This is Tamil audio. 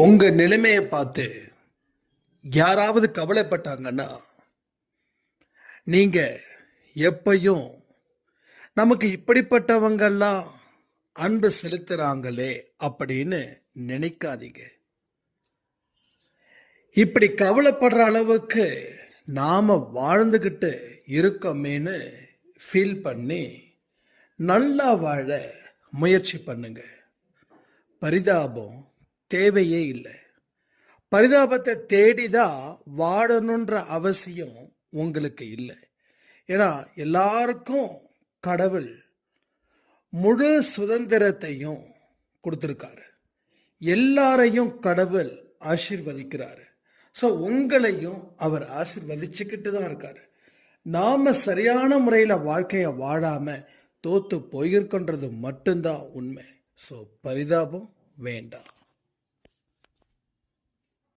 உங்க நிலைமையை பார்த்து யாராவது கவலைப்பட்டாங்கன்னா நீங்க எப்பையும் நமக்கு இப்படிப்பட்டவங்கெல்லாம் அன்பு செலுத்துறாங்களே அப்படின்னு நினைக்காதீங்க. இப்படி கவலைப்படுற அளவுக்கு நாம வாழ்ந்துகிட்டு இருக்கோமேன்னு ஃபீல் பண்ணி நல்லா வாழ முயற்சி பண்ணுங்க. பரிதாபம் தேவையே இல்லை. பரிதாபத்தை தேடிதான் வாழணுன்ற அவசியம் உங்களுக்கு இல்லை. ஏன்னா எல்லாருக்கும் கடவுள் முழு சுதந்திரத்தையும் கொடுத்துருக்காரு. எல்லாரையும் கடவுள் ஆசீர்வதிக்கிறாரு. ஸோ உங்களையும் அவர் ஆசீர்வதிச்சுக்கிட்டு தான் இருக்காரு. நாம சரியான முறையில் வாழ்க்கையை வாழாம தோத்து போயிருக்கின்றது மட்டும்தான் உண்மை. ஸோ பரிதாபம் வேண்டாம்.